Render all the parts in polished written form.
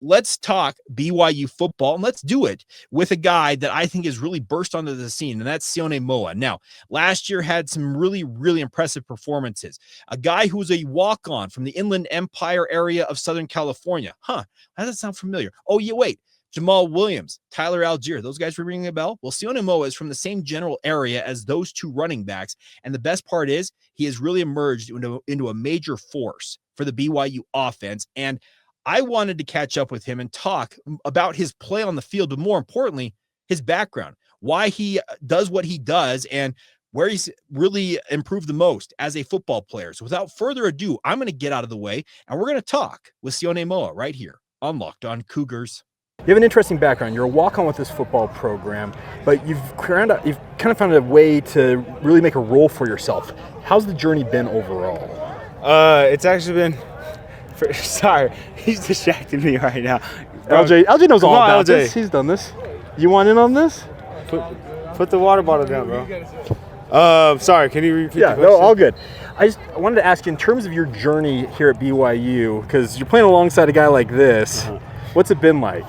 let's talk BYU football, and let's do it with a guy that I think has really burst onto the scene, and that's Sione Moa. Now, last year had some really, really impressive performances. A guy who was a walk-on from the Inland Empire area of Southern California. Huh, how does that sound familiar? Oh, yeah, wait. Jamal Williams, Tyler Algier, those guys were ringing a bell? Well, Sione Moa is from the same general area as those two running backs, and the best part is he has really emerged into a major force for the BYU offense, and I wanted to catch up with him and talk about his play on the field, but more importantly, his background, why he does what he does, and where he's really improved the most as a football player. So without further ado, I'm going to get out of the way, and we're going to talk with Sione Moa right here on Locked On Cougars. You have an interesting background. You're a walk-on with this football program, but you've kind of found a way to really make a role for yourself. How's the journey been overall? It's actually been. Sorry, he's distracting me right now. LJ knows all about LJ. this. He's done this. You want in on this? Put the water bottle down, bro. Sorry, can you repeat the question? No, all good. I wanted to ask you, in terms of your journey here at BYU, because you're playing alongside a guy like this, what's it been like?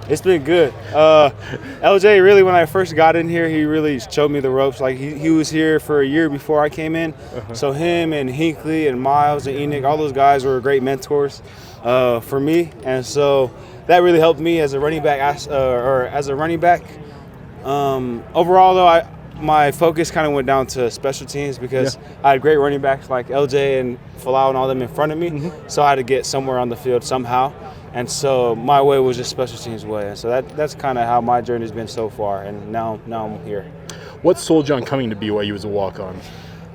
It's been good. LJ, really, when I first got in here, he really showed me the ropes. Like, he was here for a year before I came in. So him and Hinckley and Miles and Enoch, all those guys were great mentors for me. And so that really helped me as a running back. Overall, though, my focus kind of went down to special teams because I had great running backs like LJ and Falau and all them in front of me. So I had to get somewhere on the field somehow. And so my way was just special teams way. And so that's kind of how my journey's been so far. And now I'm here. What sold you on coming to BYU as a walk-on?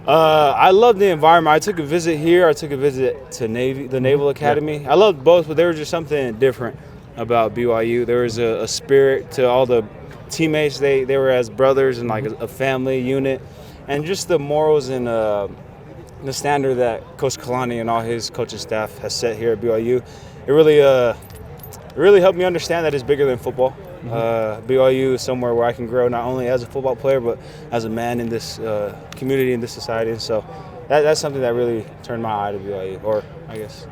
I love the environment. I took a visit here. I took a visit to the Naval Academy. I loved both, but there was just something different about BYU. There was a spirit to all the teammates. They were as brothers and like a family unit. And just the morals and the standard that Coach Kalani and all his coaching staff has set here at BYU. It really helped me understand that it's bigger than football. BYU is somewhere where I can grow not only as a football player but as a man in this community, in this society. And so that's something that really turned my eye to BYU, or I guess,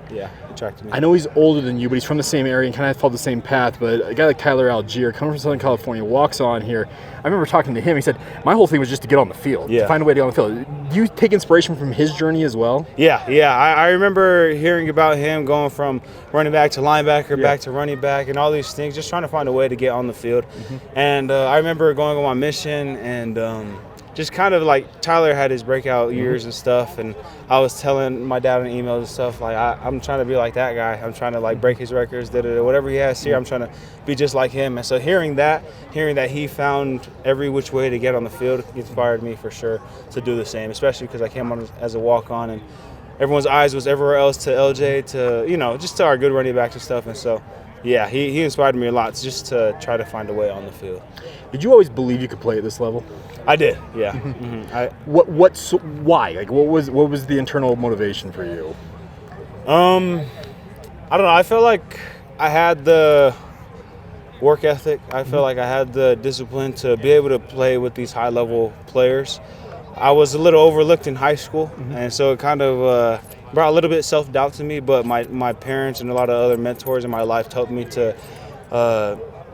attracted me. I know he's older than you, but he's from the same area and kind of followed the same path. But a guy like Tyler Algier, coming from Southern California, walks on here. I remember talking to him. He said, my whole thing was just to get on the field, to find a way to get on the field. Do you take inspiration from his journey as well? Yeah. I remember hearing about him going from running back to linebacker, back to running back, and all these things, just trying to find a way to get on the field. And I remember going on my mission and just kind of like Tyler had his breakout years and stuff, and I was telling my dad in emails and stuff, like I'm trying to be like that guy. I'm trying to like break his records, whatever he has here, I'm trying to be just like him. And so hearing that he found every which way to get on the field inspired me for sure to do the same, especially because I came on as a walk-on and everyone's eyes was everywhere else to LJ, to just to our good running backs and stuff. And so he inspired me a lot just to try to find a way on the field. Did you always believe you could play at this level? I did, yeah. Why? Like, what was the internal motivation for you? I don't know. I felt like I had the work ethic. I felt like I had the discipline to be able to play with these high-level players. I was a little overlooked in high school, and so it kind of brought a little bit of self-doubt to me, but my parents and a lot of other mentors in my life helped me to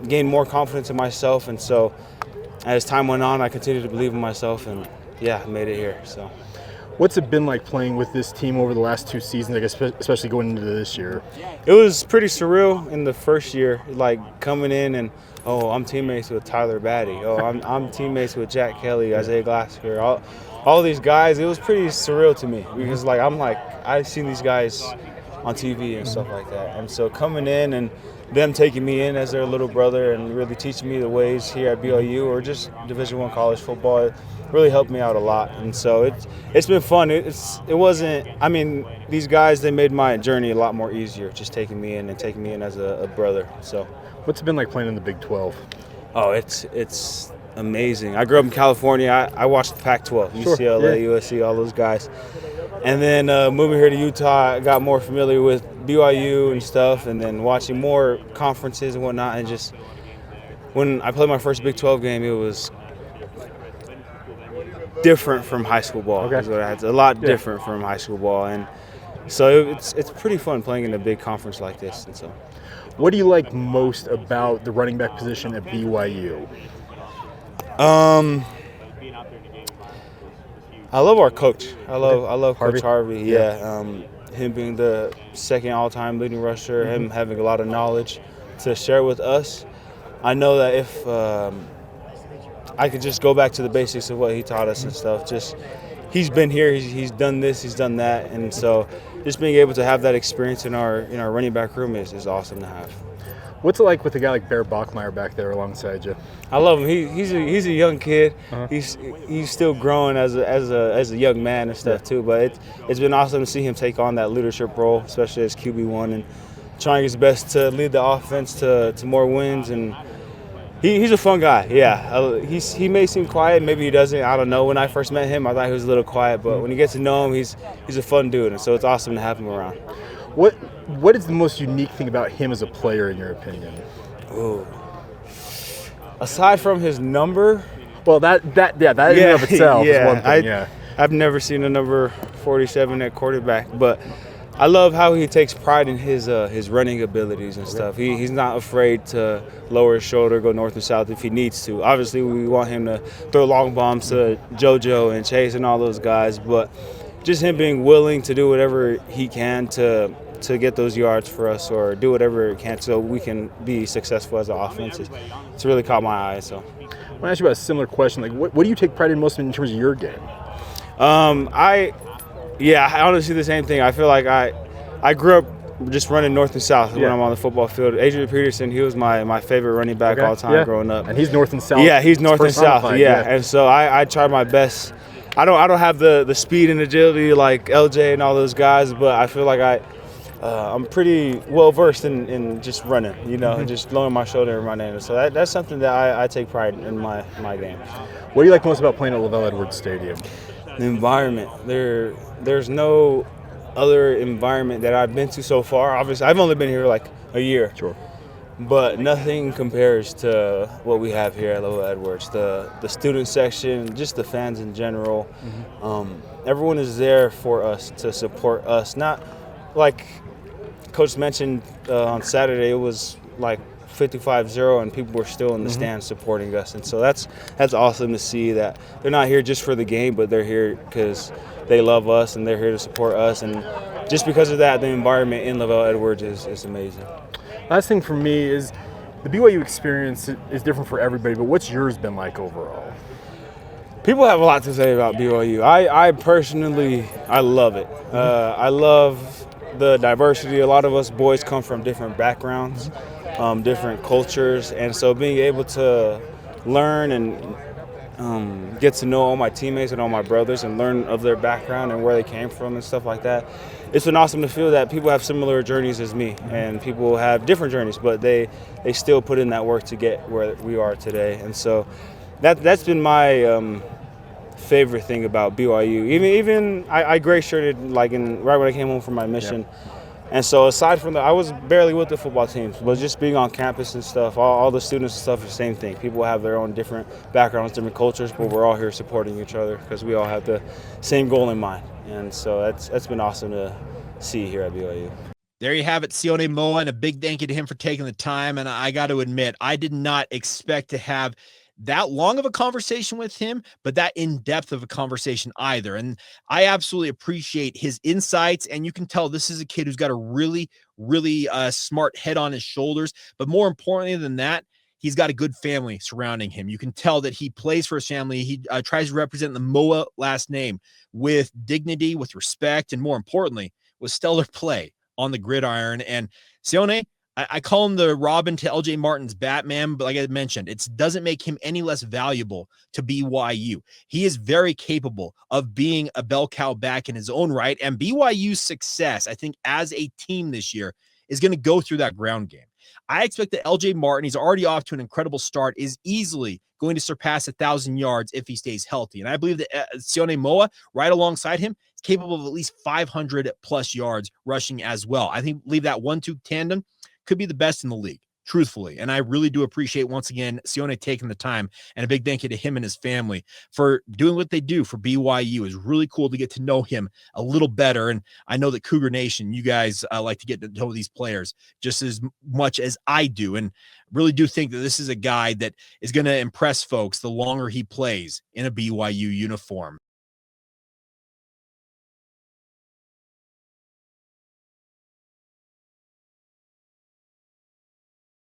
gain more confidence in myself. And so as time went on, I continued to believe in myself, and I made it here. So, what's it been like playing with this team over the last 2 seasons, I guess, especially going into this year? It was pretty surreal in the first year, like coming in and, I'm teammates with Tyler Batty. I'm teammates with Jack Kelly, Isaiah Glasker, all these guys. It was pretty surreal to me because I've seen these guys on TV and stuff like that. And so coming in and them taking me in as their little brother and really teaching me the ways here at BYU or just Division I college football, it really helped me out a lot. And so it's been fun. These guys, they made my journey a lot more easier, just taking me in as a brother. So, what's it been like playing in the Big 12? Oh, it's amazing. I grew up in California. I watched the Pac-12, UCLA, USC, all those guys. And then moving here to Utah, I got more familiar with BYU and stuff, and then watching more conferences and whatnot. And just when I played my first Big 12 game, it was different from high school ball. Okay. Is what I had to, a lot different from high school ball. And so it's pretty fun playing in a big conference like this. And so, What do you like most about the running back position at BYU? I love our coach. I love Harvey? Coach Harvey. Yeah. Him being the second all-time leading rusher, him having a lot of knowledge to share with us. I know that if I could just go back to the basics of what he taught us and stuff, he's been here, he's done this, he's done that, and so just being able to have that experience in our running back room is awesome to have. What's it like with a guy like Bear Bachmeyer back there alongside you? I love him. He's a young kid. He's still growing as a young man and stuff too. But it's been awesome to see him take on that leadership role, especially as QB1, and trying his best to lead the offense to more wins. And he's a fun guy. Yeah, he may seem quiet, maybe he doesn't. I don't know. When I first met him, I thought he was a little quiet, but when you get to know him, he's a fun dude, and so it's awesome to have him around. What is the most unique thing about him as a player, in your opinion? Ooh. Aside from his number, well, that in and of itself is one thing. I've never seen a number 47 at quarterback, but I love how he takes pride in his running abilities and stuff. He's not afraid to lower his shoulder, go north and south if he needs to. Obviously, we want him to throw long bombs to JoJo and Chase and all those guys, but just him being willing to do whatever he can to get those yards for us, or do whatever it can so we can be successful as an offense. It's really caught my eye. So I want to ask you about a similar question. Like, what do you take pride in most in terms of your game? I honestly the same thing. I feel like I grew up just running north and south when I'm on the football field. Adrian Peterson, he was my favorite running back all time growing up. And he's north and south. Yeah, he's north and south. And so I try my best. I don't have the speed and agility like LJ and all those guys, but I feel like I'm pretty well versed in just running, just lowering my shoulder and running. So that's something that I take pride in my game. What do you like most about playing at LaVell Edwards Stadium? The environment. There's no other environment that I've been to so far. Obviously, I've only been here like a year. Sure. But nothing compares to what we have here at LaVell Edwards. The student section, just the fans in general. Everyone is there for us to support us. Not like Coach mentioned on Saturday, it was like 55-0 and people were still in the stands supporting us. And so that's awesome to see that they're not here just for the game, but they're here because they love us and they're here to support us. And just because of that, the environment in LaVell Edwards is amazing. Last thing for me is the BYU experience is different for everybody, but what's yours been like overall? People have a lot to say about BYU. I personally love it. I love the diversity. A lot of us boys come from different backgrounds, different cultures, and so being able to learn and get to know all my teammates and all my brothers and learn of their background and where they came from and stuff like that. It's been awesome to feel that people have similar journeys as me, and people have different journeys, but they still put in that work to get where we are today. And so that's been my favorite thing about BYU. Even I gray shirted right when I came home from my mission. And so aside from that, I was barely with the football teams, but just being on campus and stuff, all the students and stuff, the same thing. People have their own different backgrounds, different cultures, but we're all here supporting each other because we all have the same goal in mind. And so that's been awesome to see here at BYU. There you have it, Sione Moa, and a big thank you to him for taking the time. And I got to admit, I did not expect to have that long of a conversation with him, but that in-depth of a conversation either. And I absolutely appreciate his insights. And you can tell this is a kid who's got a really, really smart head on his shoulders. But more importantly than that, he's got a good family surrounding him. You can tell that he plays for his family. He tries to represent the Moa last name with dignity, with respect, and more importantly, with stellar play on the gridiron. And Sione, I call him the Robin to LJ Martin's Batman, but like I mentioned, it doesn't make him any less valuable to BYU. He is very capable of being a bell cow back in his own right, and BYU's success, I think, as a team this year is going to go through that ground game. I expect that LJ Martin, he's already off to an incredible start, is easily going to surpass 1,000 yards if he stays healthy. And I believe that Sione Moa, right alongside him, is capable of at least 500 plus yards rushing as well. I believe that 1-2 tandem could be the best in the league. truthfully. And I really do appreciate, once again, Sione taking the time, and a big thank you to him and his family for doing what they do for BYU. It's really cool to get to know him a little better. And I know that Cougar Nation, you guys like to get to know these players just as much as I do. And really do think that this is a guy that is going to impress folks the longer he plays in a BYU uniform.